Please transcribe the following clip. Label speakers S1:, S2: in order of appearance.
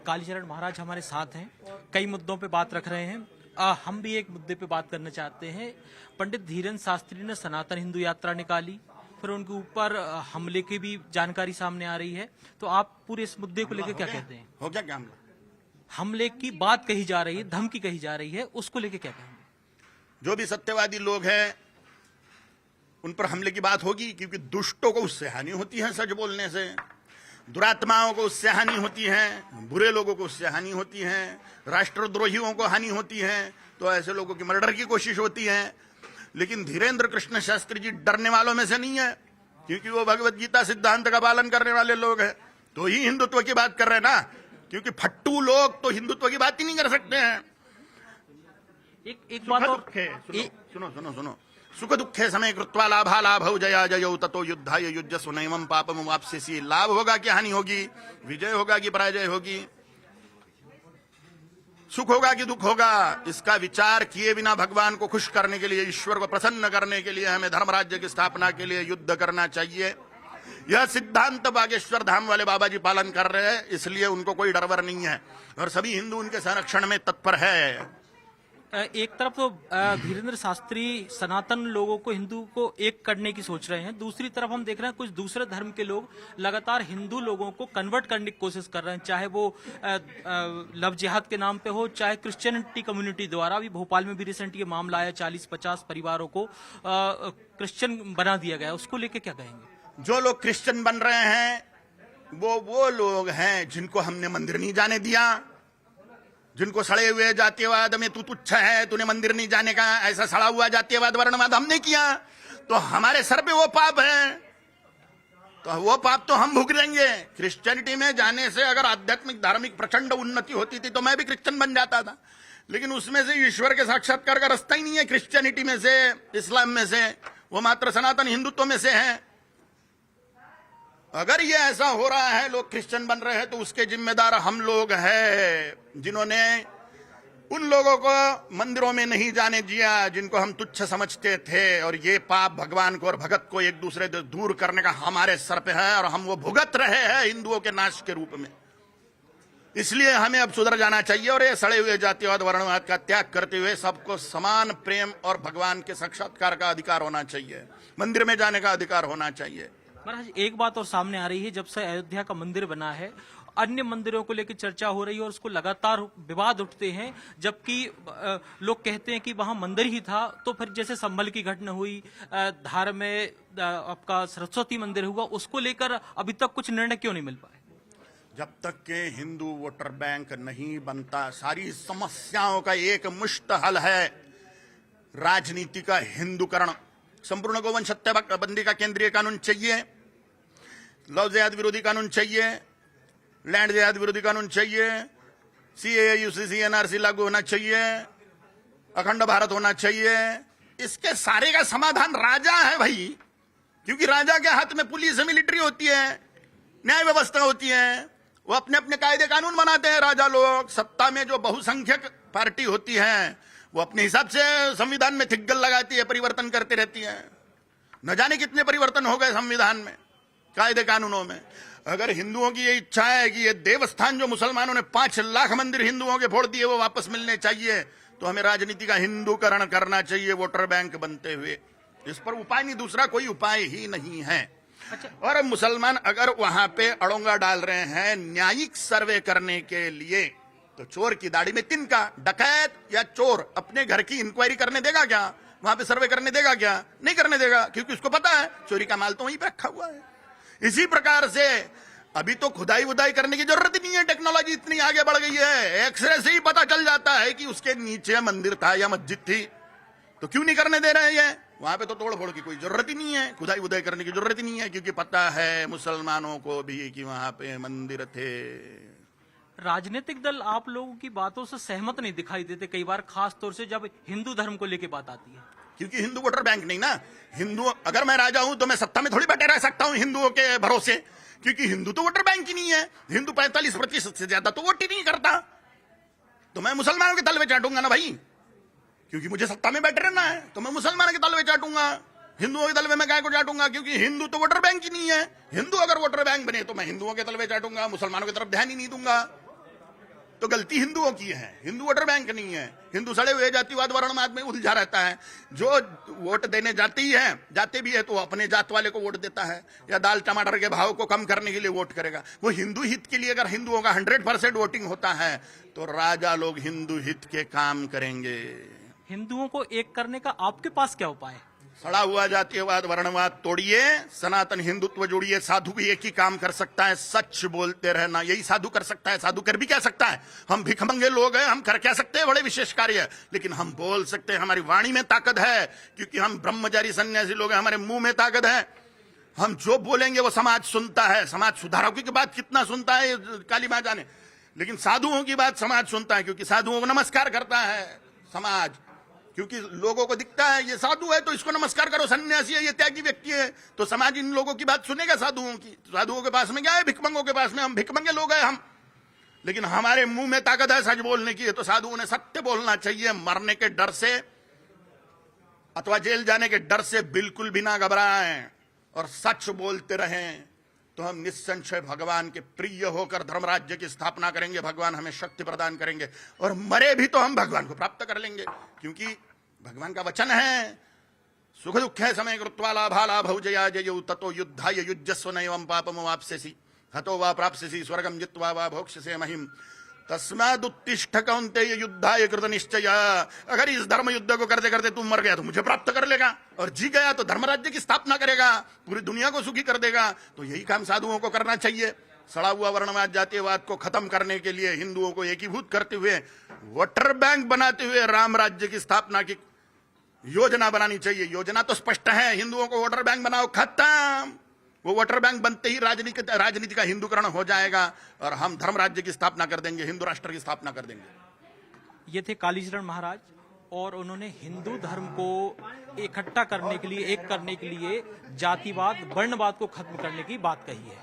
S1: कालीचरण महाराज हमारे साथ हैं, कई मुद्दों पे बात रख रहे हैं। हम भी एक मुद्दे पे बात करना चाहते हैं। पंडित धीरेन्द्र शास्त्री ने सनातन हिंदू यात्रा निकाली, फिर उनके ऊपर हमले की भी जानकारी सामने आ रही है, तो आप पूरे इस मुद्दे को लेकर क्या कहते हैं?
S2: हो गया क्या
S1: हमले की बात कही जा रही है, धमकी कही जा रही है, उसको लेकर क्या कहेंगे?
S2: जो भी सत्यवादी लोग हैं उन पर हमले की बात होगी, क्योंकि दुष्टों को उससे हानि होती है, सच बोलने से दुरात्माओं को उससे हानि होती है, बुरे लोगों को उससे हानि होती है, राष्ट्रद्रोहियों को हानि होती है, तो ऐसे लोगों की मर्डर की कोशिश होती है। लेकिन धीरेन्द्र कृष्ण शास्त्री जी डरने वालों में से नहीं है, क्योंकि वो भगवत गीता सिद्धांत का पालन करने वाले लोग हैं, तो ही हिंदुत्व की बात कर रहे हैं ना, क्योंकि फट्टू लोग तो हिंदुत्व की बात ही नहीं कर सकते हैं।
S1: एक बात और
S2: सुनो सुख दुखे समय कृत्वा लाभा लाभौ जया जयौ ततो युद्धाय युज्यस्व नैवं पापम वाप्स्यसि। लाभ होगा कि हानि होगी, विजय होगा कि पराजय होगी, सुख होगा कि दुख होगा, इसका विचार किए बिना भगवान को खुश करने के लिए, ईश्वर को प्रसन्न करने के लिए हमें धर्मराज्य की स्थापना के लिए युद्ध करना चाहिए। यह सिद्धांत बागेश्वर धाम वाले बाबा जी पालन कर रहे हैं, इसलिए उनको कोई डरवर नहीं है और सभी हिंदू उनके संरक्षण में तत्पर है।
S1: एक तरफ तो धीरेन्द्र शास्त्री सनातन लोगों को, हिंदू को एक करने की सोच रहे हैं, दूसरी तरफ हम देख रहे हैं कुछ दूसरे धर्म के लोग लगातार हिंदू लोगों को कन्वर्ट करने की कोशिश कर रहे हैं, चाहे वो लव जिहाद के नाम पे हो, चाहे क्रिश्चियनिटी कम्युनिटी द्वारा। अभी भोपाल में भी रिसेंट ये मामला आया, 40-50 परिवारों को क्रिश्चियन बना दिया गया, उसको लेके क्या कहेंगे?
S2: जो लोग क्रिश्चियन बन रहे हैं वो लोग हैं जिनको हमने मंदिर नहीं जाने दिया, जिनको सड़े हुए जातीयवाद में तू तुच्छ है, तूने मंदिर नहीं जाने का, ऐसा सड़ा हुआ जातीयवाद वर्णवाद हमने किया, तो हमारे सर पे वो पाप है, तो वो पाप तो हम भुग लेंगे। क्रिश्चियनिटी में जाने से अगर आध्यात्मिक धार्मिक प्रचंड उन्नति होती थी तो मैं भी क्रिश्चियन बन जाता था, लेकिन उसमें से ईश्वर के साक्षात्कार का रास्ता ही नहीं है। क्रिश्चियनिटी में से, इस्लाम में से, वो मात्र सनातन हिंदुत्व में से है। अगर ये ऐसा हो रहा है, लोग क्रिश्चियन बन रहे हैं, तो उसके जिम्मेदार हम लोग हैं जिन्होंने उन लोगों को मंदिरों में नहीं जाने दिया जिनको हम तुच्छ समझते थे, और ये पाप भगवान को और भगत को एक दूसरे से दूर करने का हमारे सर पे है और हम वो भुगत रहे हैं हिंदुओं के नाश के रूप में। इसलिए हमें अब सुधर जाना चाहिए और ये सड़े हुए जातिवाद वर्णवाद का त्याग करते हुए सबको समान प्रेम और भगवान के साक्षात्कार का अधिकार होना चाहिए, मंदिर में जाने का अधिकार होना चाहिए।
S1: महाराज, एक बात और सामने आ रही है, जब से अयोध्या का मंदिर बना है, अन्य मंदिरों को लेकर चर्चा हो रही है और उसको लगातार विवाद उठते हैं, जबकि लोग कहते हैं कि वहां मंदिर ही था, तो फिर जैसे संभल की घटना हुई, धार में आपका सरस्वती मंदिर हुआ, उसको लेकर अभी तक कुछ निर्णय क्यों नहीं मिल पाए?
S2: जब तक के हिंदू वोटर बैंक नहीं बनता, सारी समस्याओं का एक मुश्त हल है राजनीति का हिंदूकरण। संपूर्ण गोवंश हत्याबंदी का केंद्रीय कानून चाहिए, लव जिहाद विरोधी कानून चाहिए, लैंड जिहाद विरोधी कानून चाहिए, सीएए यूसीसी एनआरसी लागू होना चाहिए, अखंड भारत होना चाहिए। इसके सारे का समाधान राजा है भाई, क्योंकि राजा के हाथ में पुलिस मिलिट्री होती है, न्याय व्यवस्था होती है, वो अपने अपने कायदे कानून बनाते हैं। राजा लोग, सत्ता में जो बहुसंख्यक पार्टी होती है वो अपने हिसाब से संविधान में थिग्गल लगाती है, परिवर्तन करती रहती है। न जाने कितने परिवर्तन हो गए संविधान में, कायदे कानूनों में। अगर हिंदुओं की ये इच्छा है कि ये देवस्थान जो मुसलमानों ने 5 लाख मंदिर हिंदुओं के फोड़ दिए वो वापस मिलने चाहिए, तो हमें राजनीति का हिंदूकरण करना चाहिए वोटर बैंक बनते हुए। इस पर उपाय नहीं, दूसरा कोई उपाय ही नहीं है।
S1: अच्छा।
S2: और मुसलमान अगर वहां पे अड़ोंगा डाल रहे हैं न्यायिक सर्वे करने के लिए, तो चोर की दाढ़ी में तिनका, डकैत या चोर अपने घर की इंक्वायरी करने देगा क्या? वहां पे सर्वे करने देगा क्या? नहीं करने देगा, क्योंकि उसको पता है चोरी का माल तो वहीं पे रखा हुआ है। इसी प्रकार से अभी तो खुदाई वुदाई करने की जरूरत ही नहीं है, टेक्नोलॉजी इतनी आगे बढ़ गई है, एक्सरे से ही पता चल जाता है कि उसके नीचे मंदिर था या मस्जिद थी, तो क्यों नहीं करने दे रहे हैं? वहां पे तो तोड़ फोड़ की कोई जरूरत ही नहीं है, खुदाई वुदाई करने की जरूरत ही नहीं है, क्योंकि पता है मुसलमानों को भी कि वहां पे मंदिर थे।
S1: राजनीतिक दल आप लोगों की बातों से सहमत नहीं दिखाई देते कई बार, खास तौर से जब हिंदू धर्म को लेकर बात आती है,
S2: क्योंकि हिंदू वोटर बैंक नहीं ना। हिंदू, अगर मैं राजा हूं तो मैं सत्ता में थोड़ी बैठे रह सकता हूं हिंदुओं के भरोसे, क्योंकि हिंदू तो वोटर बैंक ही नहीं है। हिंदू 45% से ज्यादा तो वोट ही नहीं करता, तो मैं मुसलमानों के तलवे चाटूंगा ना भाई, क्योंकि मुझे सत्ता में बैठे रहना है, तो मैं मुसलमानों के तलवे चाटूंगा, हिंदुओं के तलवे में काय को चाटूंगा? क्योंकि हिंदू तो वोटर बैंक ही नहीं है। हिंदू अगर वोटर बैंक बने तो मैं हिंदुओं के तलवे चाटूंगा, मुसलमानों की तरफ ध्यान ही नहीं दूंगा। तो गलती हिंदुओं की है, हिंदू वोटर बैंक नहीं है। हिंदू सड़े हुए जातिवाद वर्णवाद में उलझा रहता है। जो वोट देने जाते भी है तो अपने जात वाले को वोट देता है, या दाल टमाटर के भाव को कम करने के लिए वोट करेगा। वो हिंदू हित के लिए अगर हिंदुओं का 100% वोटिंग होता है तो राजा लोग हिंदू हित के काम करेंगे।
S1: हिंदुओं को एक करने का आपके पास क्या उपाय है?
S2: सड़ा हुआ जातीयवाद वर्णवाद तोड़िए, सनातन हिंदुत्व जोड़िए। साधु भी एक ही काम कर सकता है, सच बोलते रहना। यही साधु कर सकता है। साधु कर भी क्या सकता है? हम भिखमंगे लोग हैं, हम कर क्या सकते हैं? बड़े विशेष कार्य, लेकिन हम बोल सकते हैं। हमारी वाणी में ताकत है, क्योंकि हम ब्रह्मचारी सन्यासी लोग हैं। हमारे मुंह में ताकत है। हम जो बोलेंगे वो समाज सुनता है। समाज सुधारकों की बात कितना सुनता है काली मां जाने, लेकिन साधुओं की बात समाज सुनता है, क्योंकि साधुओं को नमस्कार करता है समाज। क्योंकि लोगों को दिखता है ये साधु है तो इसको नमस्कार करो, सन्यासी है, ये त्यागी व्यक्ति है, तो समाज इन लोगों की बात सुनेगा। साधुओं की, साधुओं के पास में क्या है? भिखमंगों के पास में हम भिखमंगे लोग हैं हम, लेकिन हमारे मुंह में ताकत है सच बोलने की। तो साधुओं ने सत्य बोलना चाहिए, मरने के डर से अथवा जेल जाने के डर से बिल्कुल भी ना घबराएं और सच बोलते रहें। तो हम निस्संशय भगवान के प्रिय होकर धर्म राज्य की स्थापना करेंगे। भगवान हमें शक्ति प्रदान करेंगे और मरे भी तो हम भगवान को प्राप्त कर लेंगे, क्योंकि भगवान का वचन है, सुख दुख है समय कृत्वा लाभा लाभौ जया जयौ ततो युद्धाय युज्यस्व नैवं पापम वाप्स्यसि हतो वा प्राप्स्यसि स्वर्गं जित्वा वा भोक्ष्यसे महिम तस्मादुत्तिष्ठ कौन्तेय युद्धाय कृत निश्चय। अगर इस धर्म युद्ध को करते करते तू मर गया तो मुझे प्राप्त कर लेगा, और जी गया तो धर्म राज्य की स्थापना करेगा, पूरी दुनिया को सुखी कर देगा। तो यही काम साधुओं को करना चाहिए। सड़ा हुआ वर्णवाद जातीयवाद को खत्म करने के लिए हिंदुओं को एकीभूत करते हुए, वोटर बैंक बनाते हुए राम राज्य की स्थापना की योजना बनानी चाहिए। योजना तो स्पष्ट है, हिंदुओं को वोटर बैंक बनाओ, खत्म। वो वोटर बैंक बनते ही राजनीति का हिंदूकरण हो जाएगा और हम धर्म राज्य की स्थापना कर देंगे, हिंदू राष्ट्र की स्थापना कर देंगे।
S1: ये थे कालीचरण महाराज, और उन्होंने हिंदू धर्म को इकट्ठा करने के लिए, एक करने के लिए जातिवाद वर्णवाद को खत्म करने की बात कही है।